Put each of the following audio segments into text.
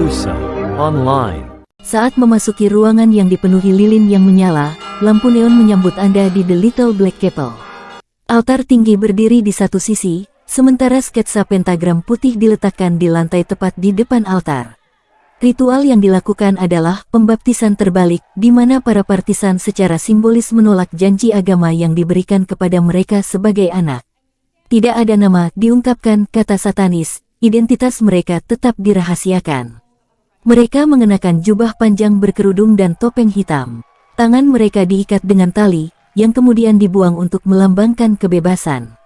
Nusa Online. Saat memasuki ruangan yang dipenuhi lilin yang menyala, lampu neon menyambut Anda di The Little Black Chapel. Altar tinggi berdiri di satu sisi, sementara sketsa pentagram putih diletakkan di lantai tepat di depan altar. Ritual yang dilakukan adalah pembaptisan terbalik, di mana para partisan secara simbolis menolak janji agama yang diberikan kepada mereka sebagai anak. Tidak ada nama diungkapkan kata satanis, identitas mereka tetap dirahasiakan. Mereka mengenakan jubah panjang berkerudung dan topeng hitam. Tangan mereka diikat dengan tali, yang kemudian dibuang untuk melambangkan kebebasan.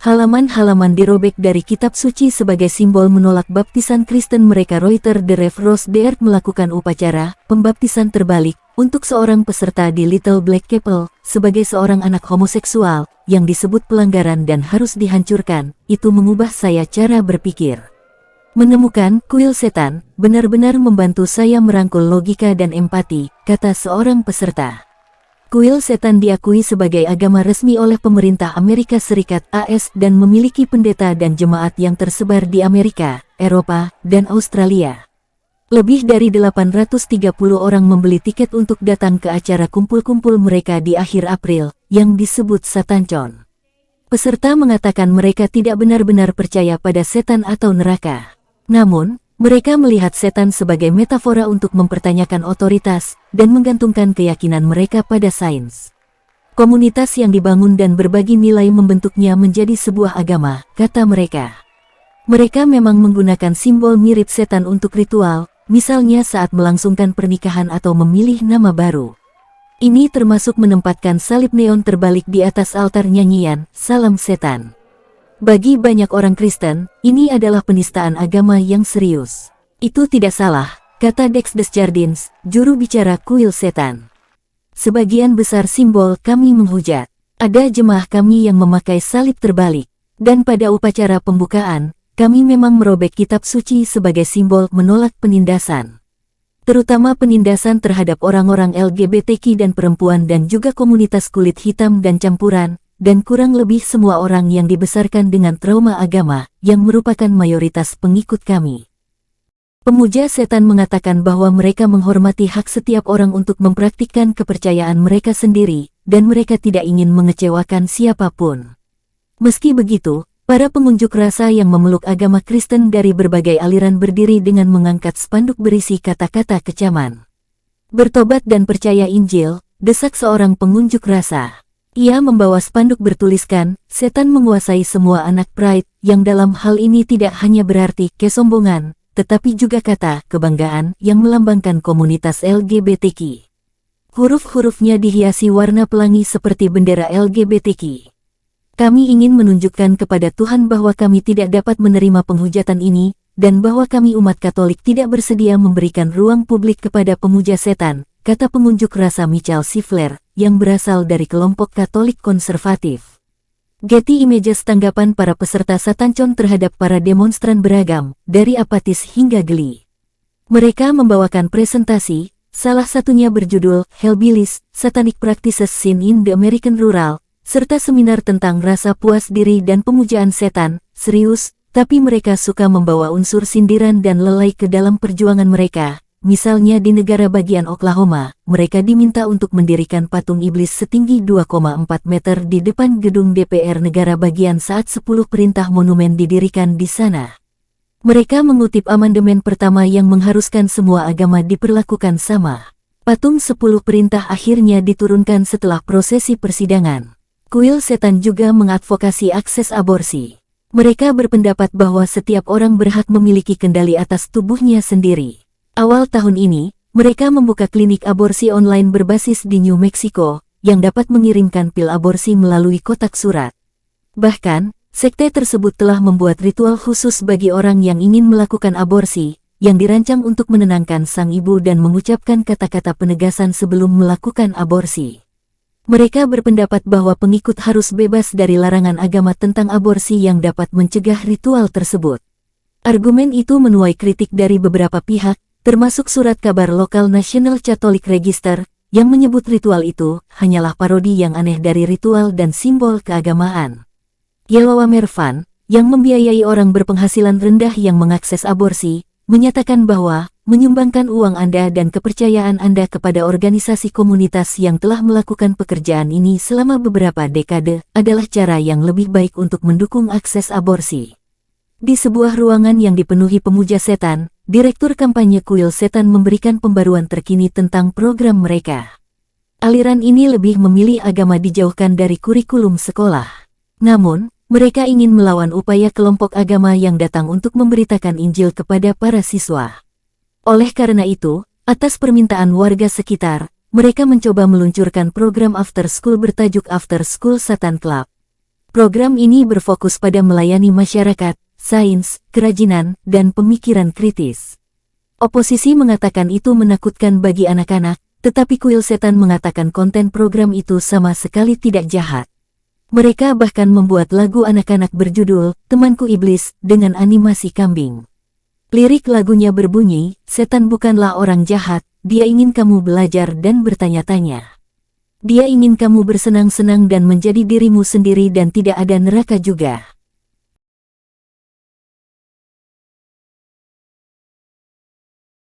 Halaman-halaman dirobek dari kitab suci sebagai simbol menolak baptisan Kristen mereka. Reuter de Rev. Ross Beard melakukan upacara pembaptisan terbalik untuk seorang peserta di Little Black Chapel sebagai seorang anak homoseksual yang disebut pelanggaran dan harus dihancurkan. Itu mengubah saya cara berpikir. Menemukan kuil setan benar-benar membantu saya merangkul logika dan empati, kata seorang peserta. Kuil setan diakui sebagai agama resmi oleh pemerintah Amerika Serikat (AS) dan memiliki pendeta dan jemaat yang tersebar di Amerika, Eropa, dan Australia. Lebih dari 830 orang membeli tiket untuk datang ke acara kumpul-kumpul mereka di akhir April, yang disebut SatanCon. Peserta mengatakan mereka tidak benar-benar percaya pada setan atau neraka. Namun, mereka melihat setan sebagai metafora untuk mempertanyakan otoritas dan menggantungkan keyakinan mereka pada sains. Komunitas yang dibangun dan berbagi nilai membentuknya menjadi sebuah agama, kata mereka. Mereka memang menggunakan simbol mirip setan untuk ritual, misalnya saat melangsungkan pernikahan atau memilih nama baru. Ini termasuk menempatkan salib neon terbalik di atas altar nyanyian, Salam Setan. Bagi banyak orang Kristen, ini adalah penistaan agama yang serius. Itu tidak salah, kata Dex Desjardins, juru bicara kuil setan. Sebagian besar simbol kami menghujat. Ada jemaah kami yang memakai salib terbalik. Dan pada upacara pembukaan, kami memang merobek kitab suci sebagai simbol menolak penindasan. Terutama penindasan terhadap orang-orang LGBTQ dan perempuan dan juga komunitas kulit hitam dan campuran, dan kurang lebih semua orang yang dibesarkan dengan trauma agama, yang merupakan mayoritas pengikut kami. Pemuja setan mengatakan bahwa mereka menghormati hak setiap orang untuk mempraktikkan kepercayaan mereka sendiri, dan mereka tidak ingin mengecewakan siapapun. Meski begitu, para pengunjuk rasa yang memeluk agama Kristen dari berbagai aliran berdiri dengan mengangkat spanduk berisi kata-kata kecaman. Bertobat dan percaya Injil, desak seorang pengunjuk rasa. Ia membawa spanduk bertuliskan, setan menguasai semua anak Pride, yang dalam hal ini tidak hanya berarti kesombongan, tetapi juga kata kebanggaan yang melambangkan komunitas LGBTQ. Huruf-hurufnya dihiasi warna pelangi seperti bendera LGBTQ. Kami ingin menunjukkan kepada Tuhan bahwa kami tidak dapat menerima penghujatan ini, dan bahwa kami umat Katolik tidak bersedia memberikan ruang publik kepada pemuja setan, kata pengunjuk rasa Michael Sifler, yang berasal dari kelompok Katolik konservatif. Getty Images. Tanggapan para peserta SatanCon terhadap para demonstran beragam, dari apatis hingga geli. Mereka membawakan presentasi, salah satunya berjudul Hellbillies, Satanic Practices Seen in the American Rural, serta seminar tentang rasa puas diri dan pemujaan setan. Serius, tapi mereka suka membawa unsur sindiran dan lelai ke dalam perjuangan mereka. Misalnya di negara bagian Oklahoma, mereka diminta untuk mendirikan patung iblis setinggi 2,4 meter di depan gedung DPR negara bagian saat 10 perintah monumen didirikan di sana. Mereka mengutip amandemen pertama yang mengharuskan semua agama diperlakukan sama. Patung 10 perintah akhirnya diturunkan setelah prosesi persidangan. Kuil setan juga mengadvokasi akses aborsi. Mereka berpendapat bahwa setiap orang berhak memiliki kendali atas tubuhnya sendiri. Awal tahun ini, mereka membuka klinik aborsi online berbasis di New Mexico, yang dapat mengirimkan pil aborsi melalui kotak surat. Bahkan, sekte tersebut telah membuat ritual khusus bagi orang yang ingin melakukan aborsi, yang dirancang untuk menenangkan sang ibu dan mengucapkan kata-kata penegasan sebelum melakukan aborsi. Mereka berpendapat bahwa pengikut harus bebas dari larangan agama tentang aborsi yang dapat mencegah ritual tersebut. Argumen itu menuai kritik dari beberapa pihak, termasuk surat kabar lokal National Catholic Register, yang menyebut ritual itu hanyalah parodi yang aneh dari ritual dan simbol keagamaan. Yellow Mervan, yang membiayai orang berpenghasilan rendah yang mengakses aborsi, menyatakan bahwa menyumbangkan uang Anda dan kepercayaan Anda kepada organisasi komunitas yang telah melakukan pekerjaan ini selama beberapa dekade adalah cara yang lebih baik untuk mendukung akses aborsi. Di sebuah ruangan yang dipenuhi pemuja setan, Direktur kampanye Kuil Setan memberikan pembaruan terkini tentang program mereka. Aliran ini lebih memilih agama dijauhkan dari kurikulum sekolah. Namun, mereka ingin melawan upaya kelompok agama yang datang untuk memberitakan Injil kepada para siswa. Oleh karena itu, atas permintaan warga sekitar, mereka mencoba meluncurkan program after school bertajuk After School Satan Club. Program ini berfokus pada melayani masyarakat, sains, kerajinan, dan pemikiran kritis. Oposisi mengatakan itu menakutkan bagi anak-anak, tetapi Kuil Setan mengatakan konten program itu sama sekali tidak jahat. Mereka bahkan membuat lagu anak-anak berjudul Temanku Iblis dengan animasi kambing. Lirik lagunya berbunyi, setan bukanlah orang jahat, dia ingin kamu belajar dan bertanya-tanya. Dia ingin kamu bersenang-senang dan menjadi dirimu sendiri dan tidak ada neraka juga.